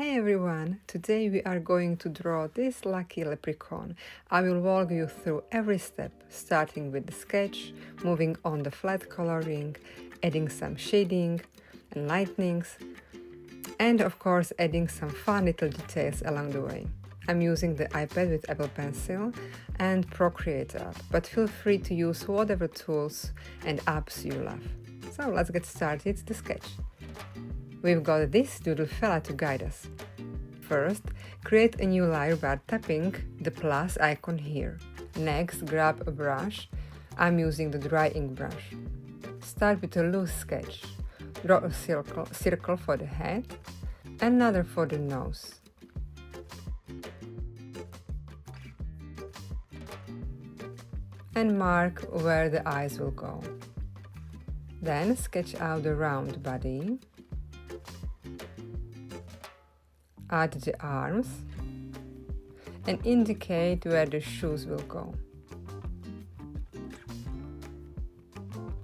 Hey everyone! Today we are going to draw this lucky leprechaun. I will walk you through every step, starting with the sketch, moving on the flat coloring, adding some shading and lightnings, and of course adding some fun little details along the way. I'm using the iPad with Apple Pencil and Procreate app, but feel free to use whatever tools and apps you love. So let's get started the sketch. We've got this doodle fella to guide us. First, create a new layer by tapping the plus icon here. Next, grab a brush. I'm using the dry ink brush. Start with a loose sketch. Draw a circle for the head, another for the nose. And mark where the eyes will go. Then sketch out the round body. Add the arms and indicate where the shoes will go.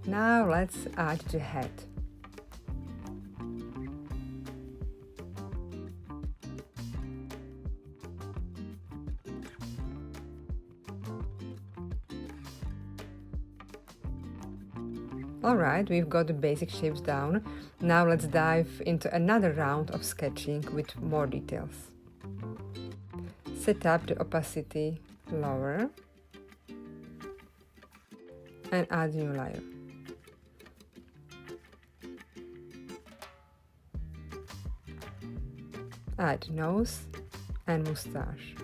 Now let's add the head. Alright, we've got the basic shapes down. Now let's dive into another round of sketching with more details. Set up the opacity lower and add a new layer. Add nose and mustache.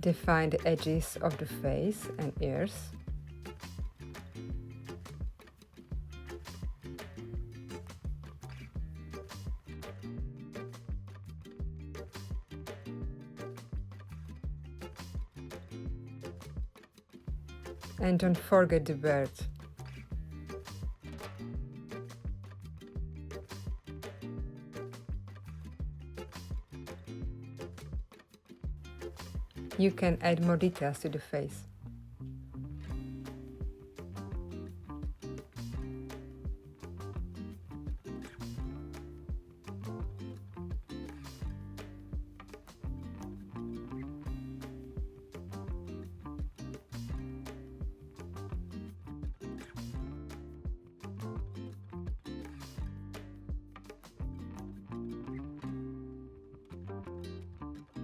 Define the edges of the face and ears. And don't forget the bird. You can add more details to the face.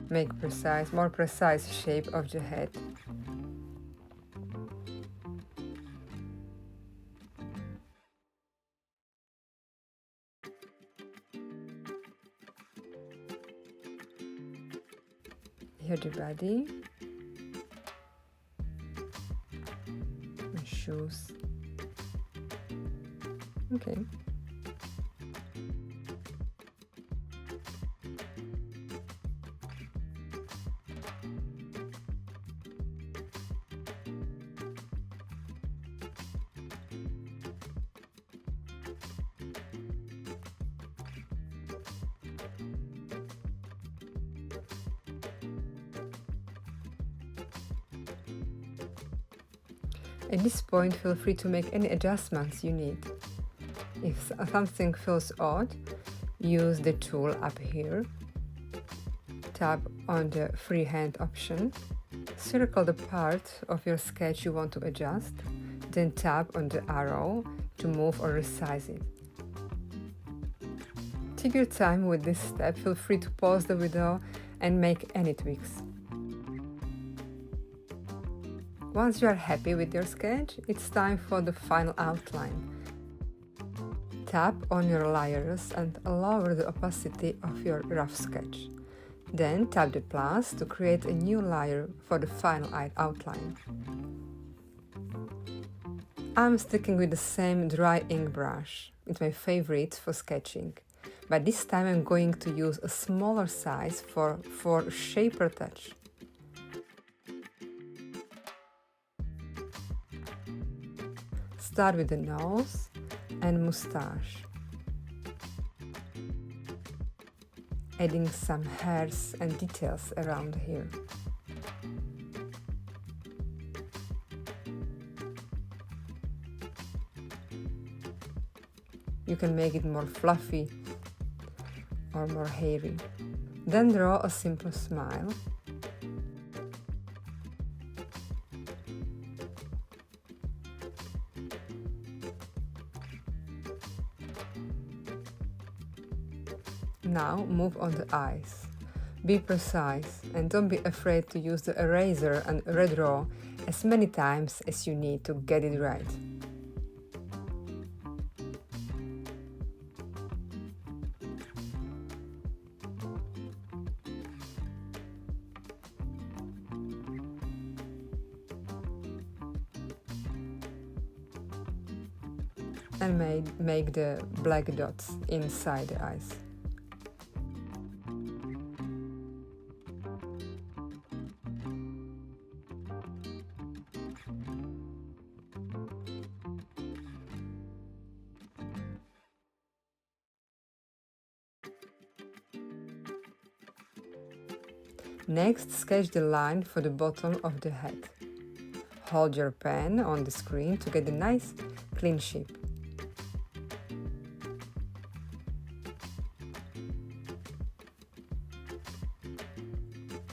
Make more precise shape of the head. Here the body. And shoes. Okay. At this point, feel free to make any adjustments you need. If something feels odd, use the tool up here. Tap on the freehand option. Circle the part of your sketch you want to adjust. Then tap on the arrow to move or resize it. Take your time with this step. Feel free to pause the video and make any tweaks. Once you are happy with your sketch, it's time for the final outline. Tap on your layers and lower the opacity of your rough sketch. Then tap the plus to create a new layer for the final outline. I'm sticking with the same dry ink brush. It's my favorite for sketching. But this time I'm going to use a smaller size for shaper touch. Start with the nose and mustache. adding some hairs and details around here. You can make it more fluffy or more hairy. Then draw a simple smile. Now move on the eyes. Be precise and don't be afraid to use the eraser and redraw as many times as you need to get it right. And make the black dots inside the eyes. Next, sketch the line for the bottom of the head. Hold your pen on the screen to get a nice, clean shape.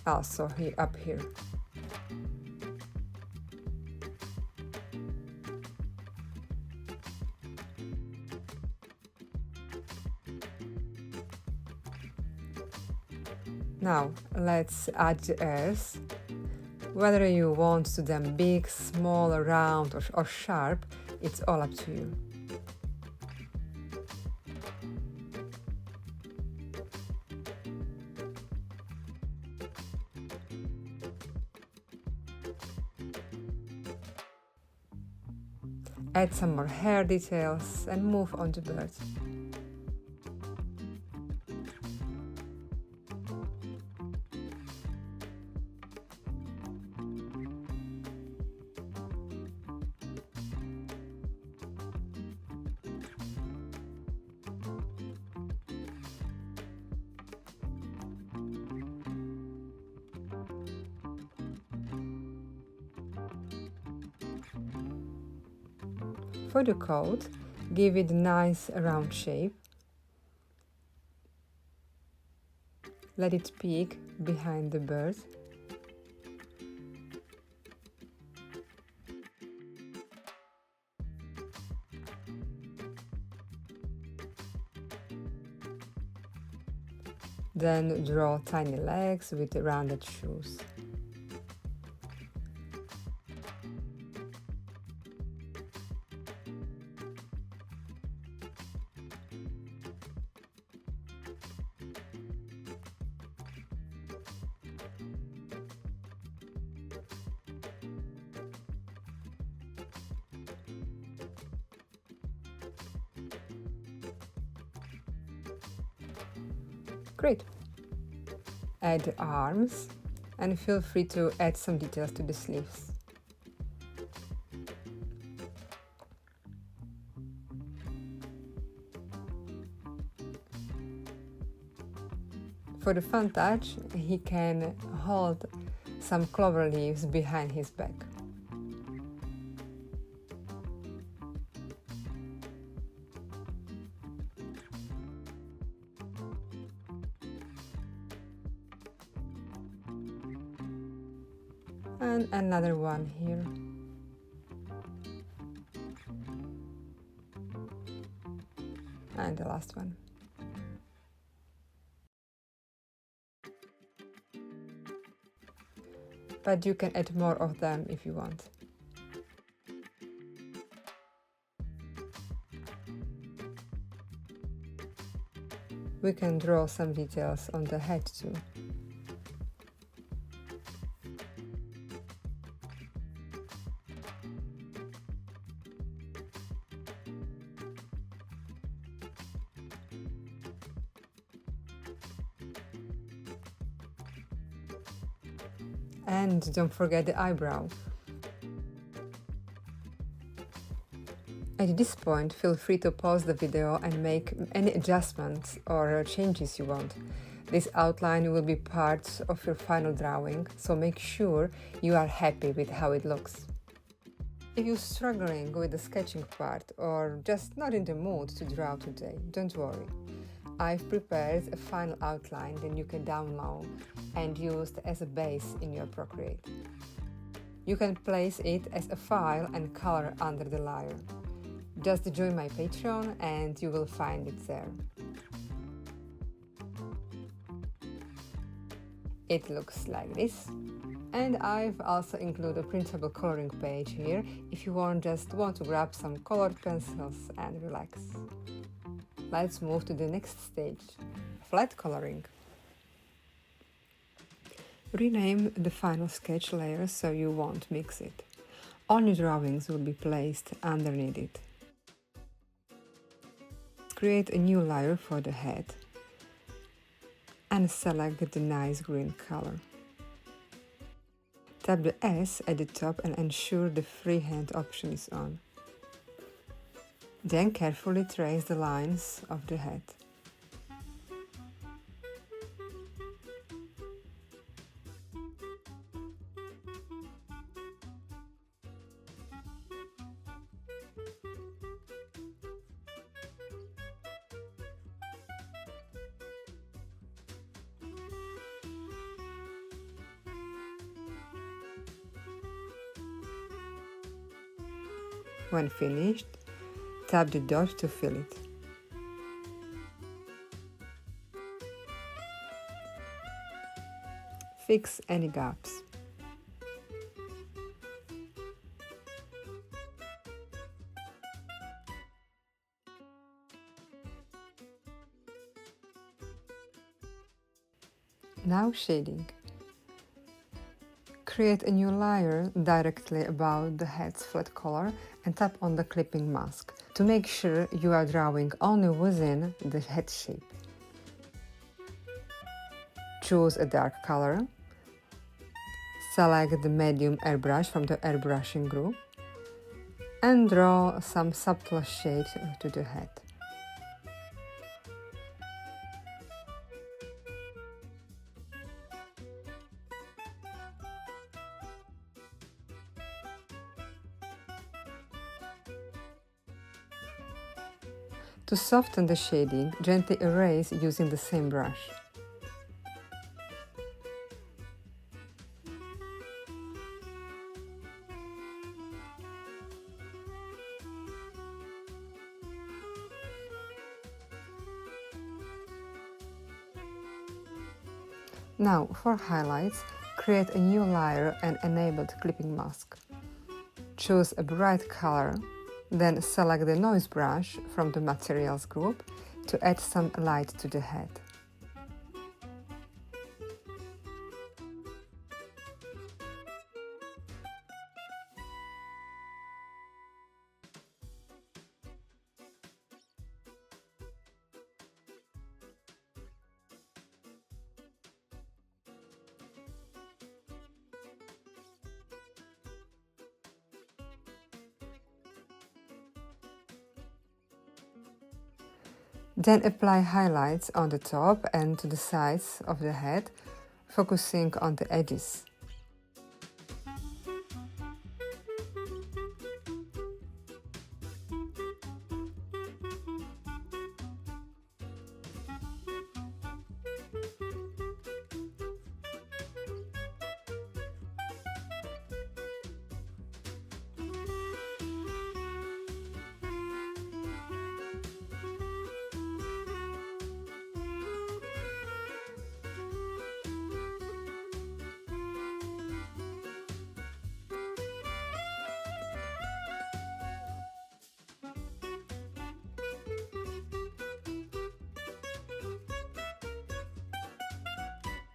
Also up here. Now let's add the ears. Whether you want to them big, small, round or sharp, it's all up to you. Add some more hair details and move on the bird. For the coat, give it a nice round shape. Let it peek behind the bird. Then draw tiny legs with rounded shoes. Great! Add the arms and feel free to add some details to the sleeves. For the fun touch, he can hold some clover leaves behind his back. And another one here. And the last one. But you can add more of them if you want. We can draw some details on the head too. And don't forget the eyebrow. At this point, feel free to pause the video and make any adjustments or changes you want. This outline will be part of your final drawing, so make sure you are happy with how it looks. If you're struggling with the sketching part or just not in the mood to draw today, don't worry. I've prepared a final outline that you can download and use as a base in your Procreate. You can place it as a file and color under the layer. Just join my Patreon and you will find it there. It looks like this. And I've also included a printable coloring page here if you just want to grab some colored pencils and relax. Let's move to the next stage, flat coloring. Rename the final sketch layer so you won't mix it. Only drawings will be placed underneath it. Create a new layer for the head and select the nice green color. Tap the S at the top and ensure the freehand option is on. Then carefully trace the lines of the head. When finished, tap the dot to fill it. Fix any gaps. Now shading. Create a new layer directly above the head's flat color and tap on the clipping mask to make sure you are drawing only within the head shape. Choose a dark color. Select the medium airbrush from the airbrushing group and draw some subtle shade to the head. To soften the shading, gently erase using the same brush. Now, for highlights, create a new layer and enable the clipping mask. Choose a bright color. Then select the noise brush from the materials group to add some light to the head. Then apply highlights on the top and to the sides of the head, focusing on the edges.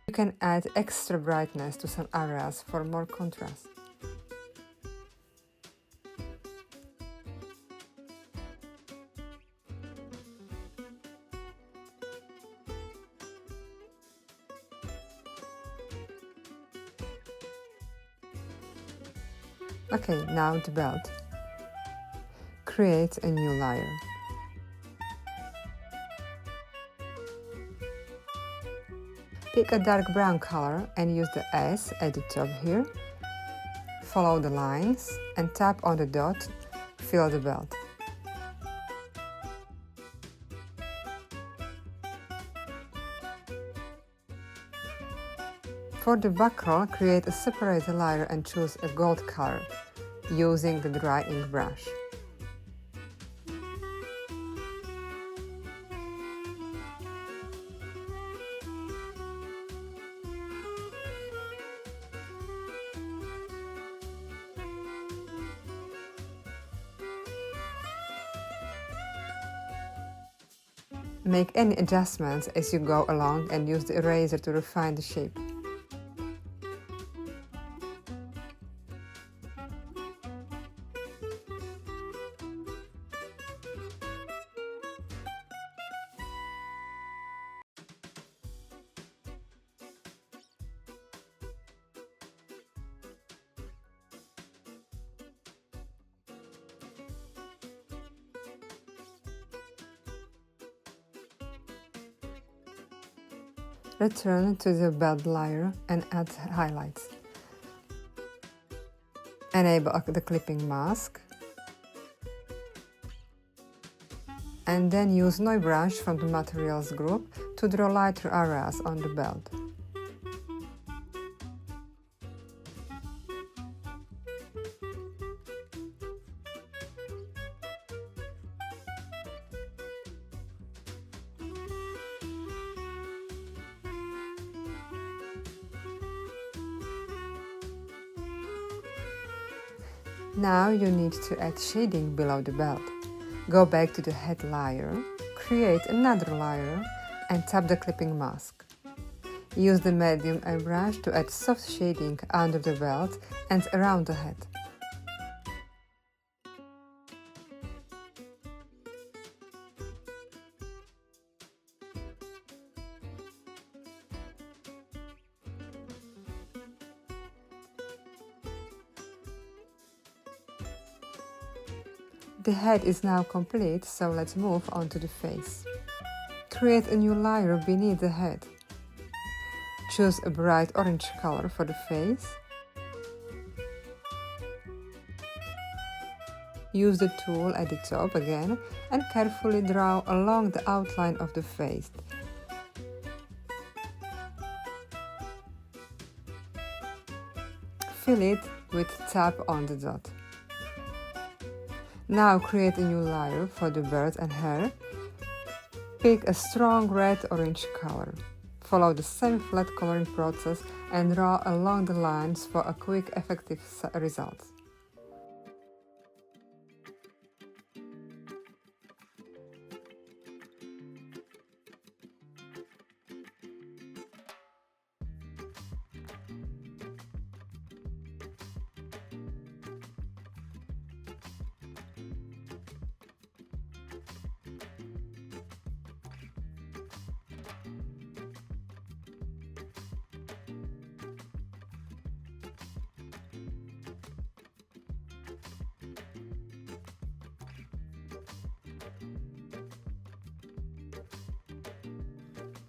You can add extra brightness to some areas for more contrast. Okay, now the belt. Create a new layer. Pick a dark brown color and use the S at the top here. follow the lines and tap on the dot, fill the belt. For the buckle, create a separate layer and choose a gold color, using the dry ink brush. Make any adjustments as you go along and use the eraser to refine the shape. Return to the belt layer and add highlights. Enable the clipping mask. And then use Noise Brush from the Materials group to draw lighter areas on the belt. Now you need to add shading below the belt. Go back to the head layer, create another layer and tap the clipping mask. Use the medium airbrush to add soft shading under the belt and around the head. The head is now complete, so let's move on to the face. Create a new layer beneath the head. Choose a bright orange color for the face. Use the tool at the top again and carefully draw along the outline of the face. Fill it with tap on the dot. Now create a new layer for the bird and hair. Pick a strong red-orange color. Follow the same flat coloring process and draw along the lines for a quick, effective result.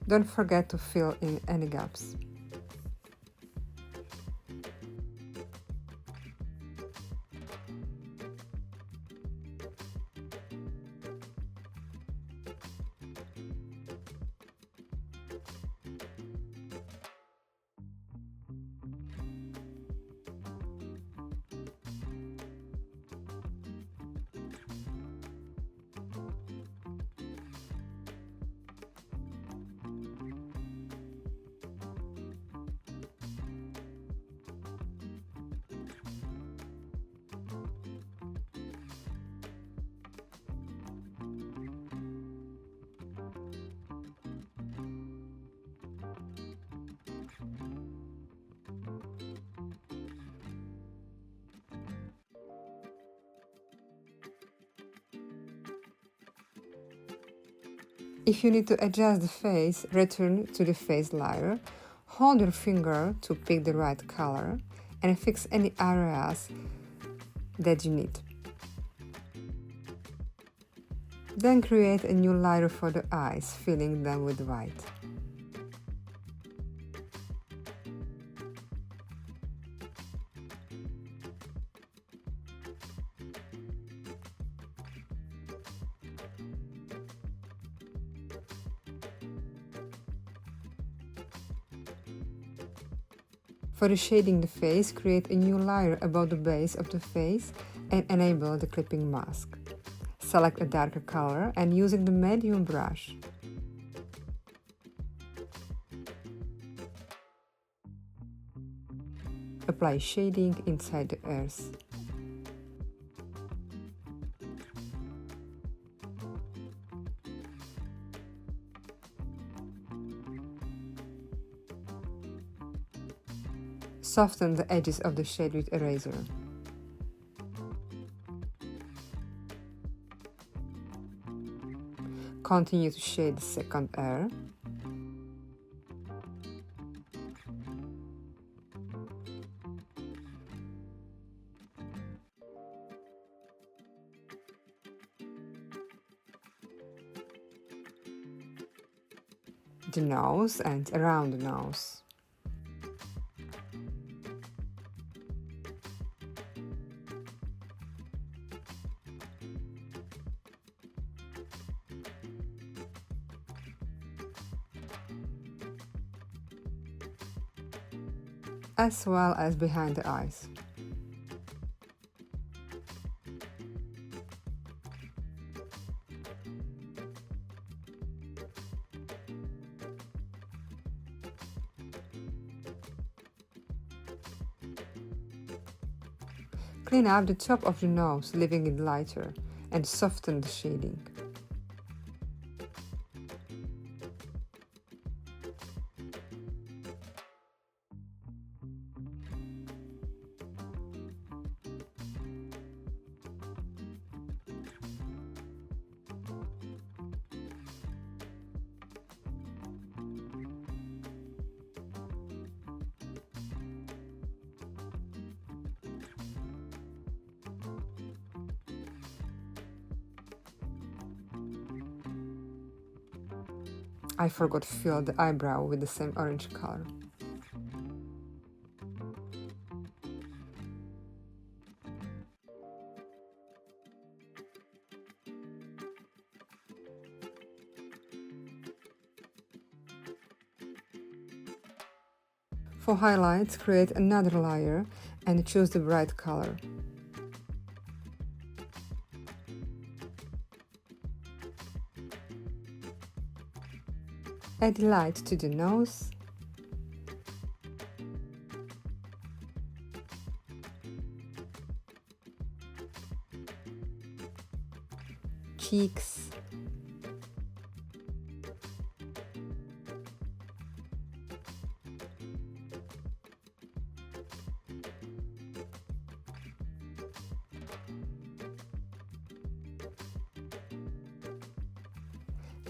Don't forget to fill in any gaps. If you need to adjust the face, return to the face layer, hold your finger to pick the right color and fix any areas that you need. Then create a new layer for the eyes, filling them with white. For reshading the face, create a new layer above the base of the face and enable the clipping mask. Select a darker color and using the medium brush, apply shading inside the ears. Soften the edges of the shade with eraser. Continue to shade the second ear. The nose and around the nose. As well as behind the eyes. Clean up the top of the nose, leaving it lighter, and soften the shading. I forgot to fill the eyebrow with the same orange color. For highlights, create another layer and choose the bright color. Add light to the nose, cheeks,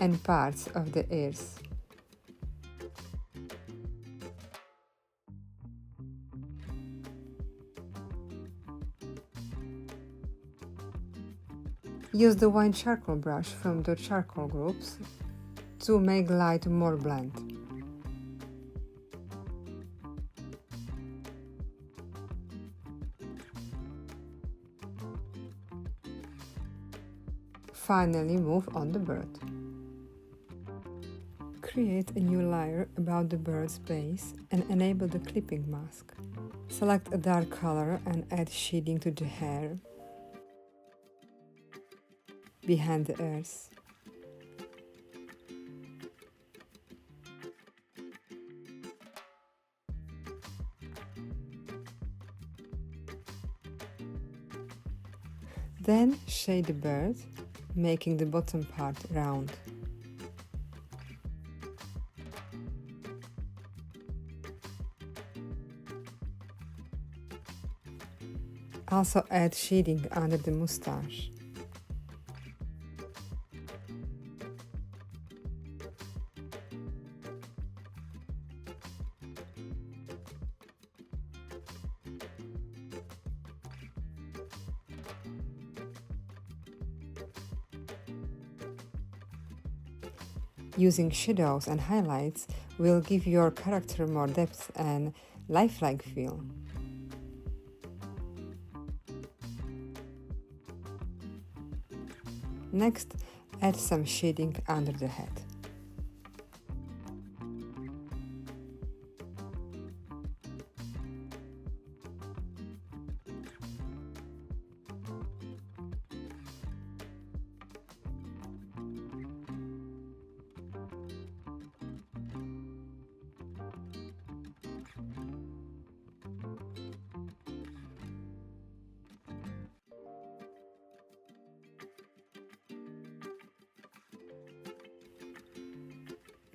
and parts of the ears. Use the wine charcoal brush from the charcoal groups to make light more blend. Finally, move on the bird. Create a new layer about the bird's base and enable the clipping mask. Select a dark color and add shading to the hair, behind the ears. Then shade the bird, making the bottom part round. Also add shading under the moustache. Using shadows and highlights will give your character more depth and lifelike feel. Next, add some shading under the head.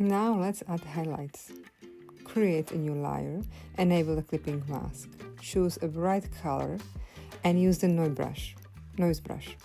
Now let's add highlights. Create a new layer, enable the clipping mask, choose a bright color and use the noise brush.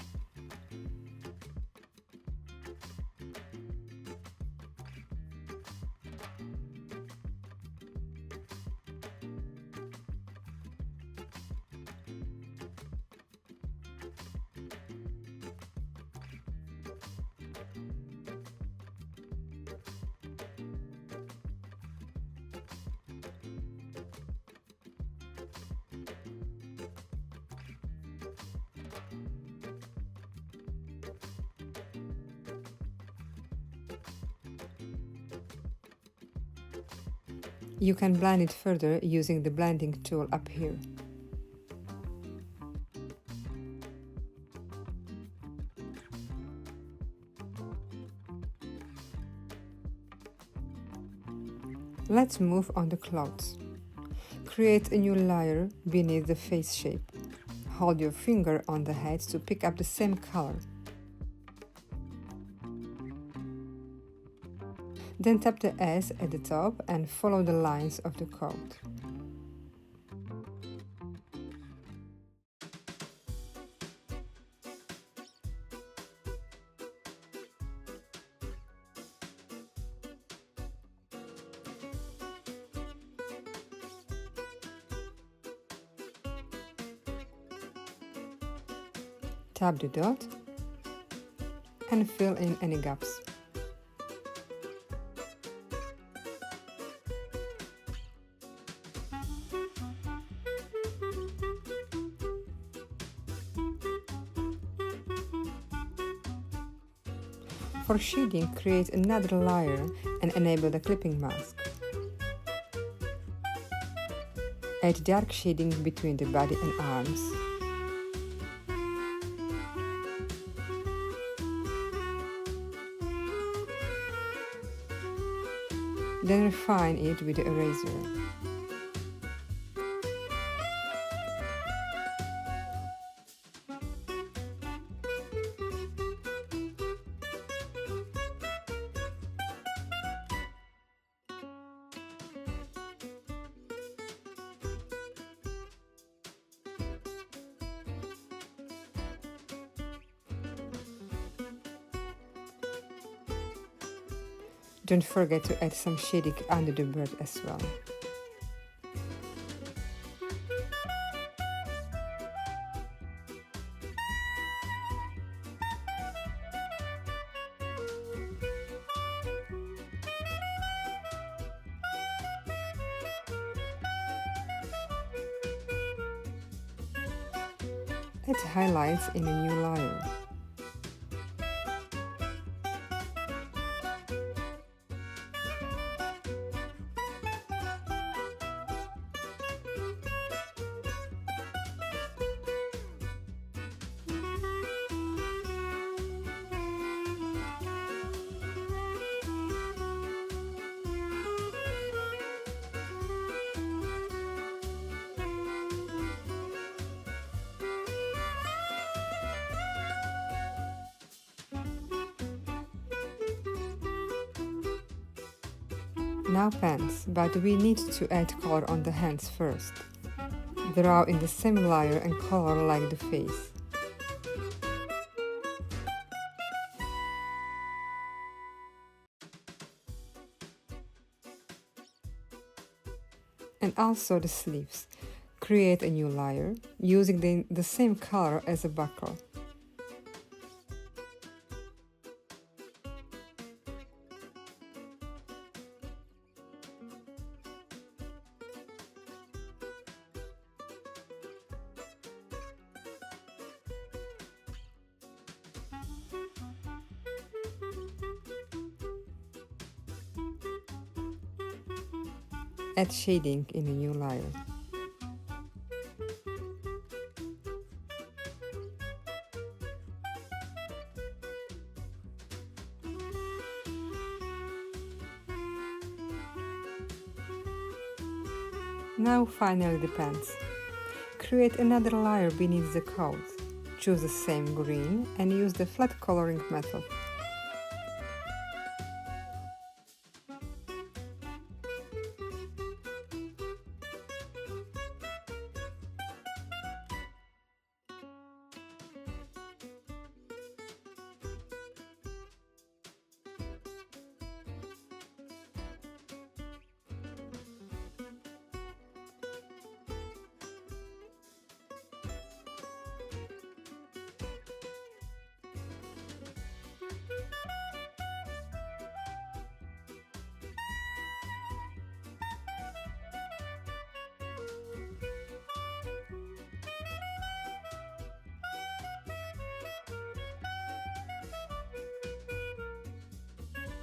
You can blend it further using the blending tool up here. Let's move on the clouds. Create a new layer beneath the face shape. Hold your finger on the head to pick up the same color. Then tap the S at the top and follow the lines of the code. Tap the dot and fill in any gaps. For shading, create another layer and enable the clipping mask. Add dark shading between the body and arms. Then refine it with the eraser. Don't forget to add some shading under the bird as well. Add highlights in a new layer. Now pants, but we need to add color on the hands first. Draw in the same layer and color like the face. And also the sleeves. Create a new layer using the same color as the buckle. Add shading in a new layer. Now finally the pants. Create another layer beneath the coat. Choose the same green and use the flat coloring method.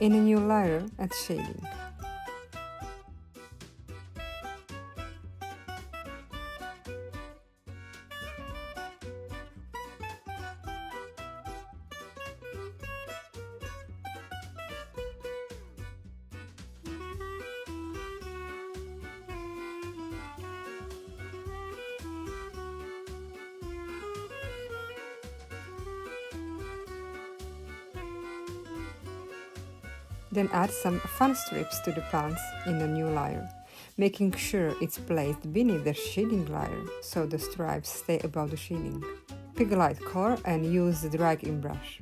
In a new layer, add shading. Then add some fun strips to the pants in a new layer, making sure it's placed beneath the shading layer so the stripes stay above the shading. Pick a light color and use the dragging brush.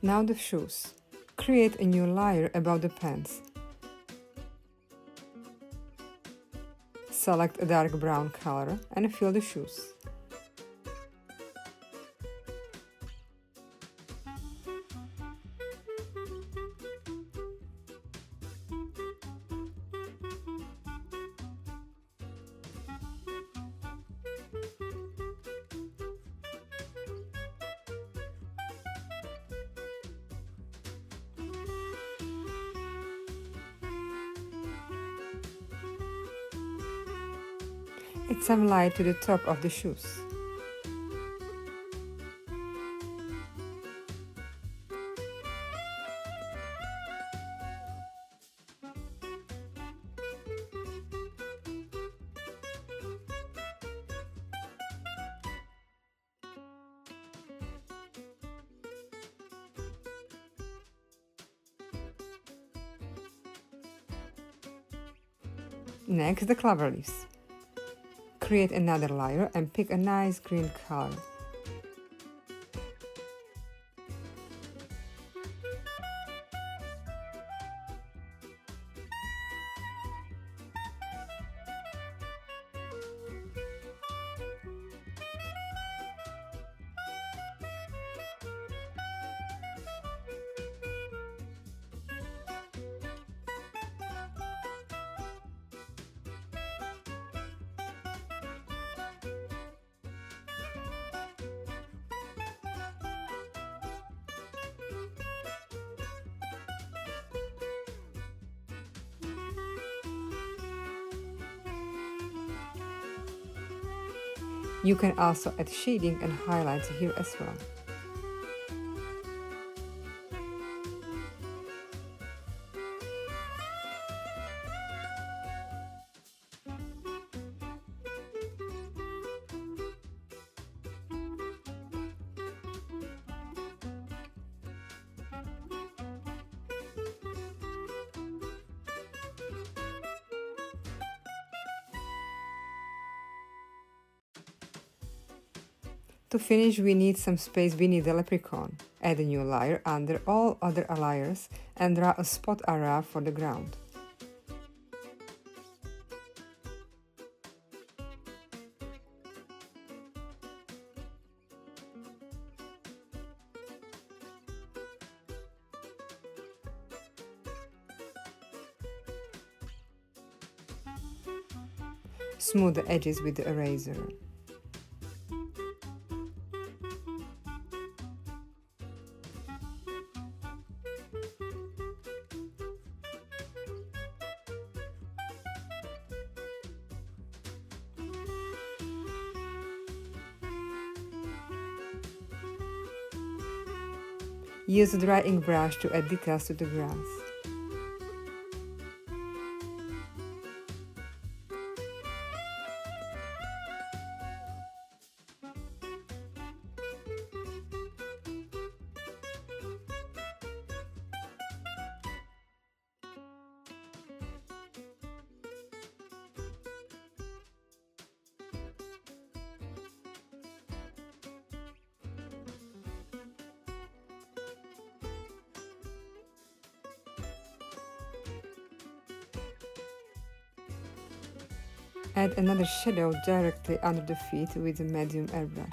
Now the shoes. Create a new layer above the pants. Select a dark brown color and fill the shoes. Add some light to the top of the shoes. Next, the clover leaves. Create another layer and pick a nice green color. You can also add shading and highlights here as well. To finish, we need some space beneath the leprechaun. Add a new layer under all other layers and draw a spot area for the ground. Smooth the edges with the eraser. Use a dry ink brush to add details to the grass. Add another shadow directly under the feet with a medium airbrush.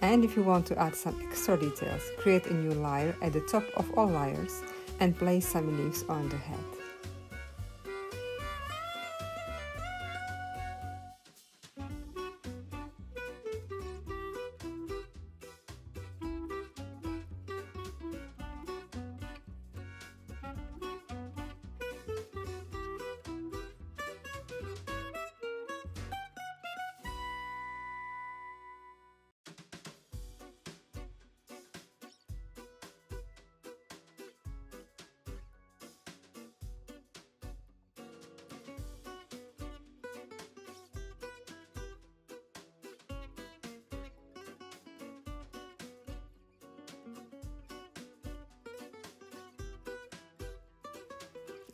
And if you want to add some extra details, create a new layer at the top of all layers and place some leaves on the head.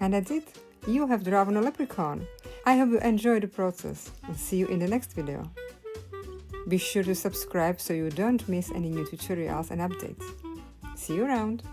And that's it! You have drawn a leprechaun! I hope you enjoyed the process and see you in the next video. Be sure to subscribe so you don't miss any new tutorials and updates. See you around!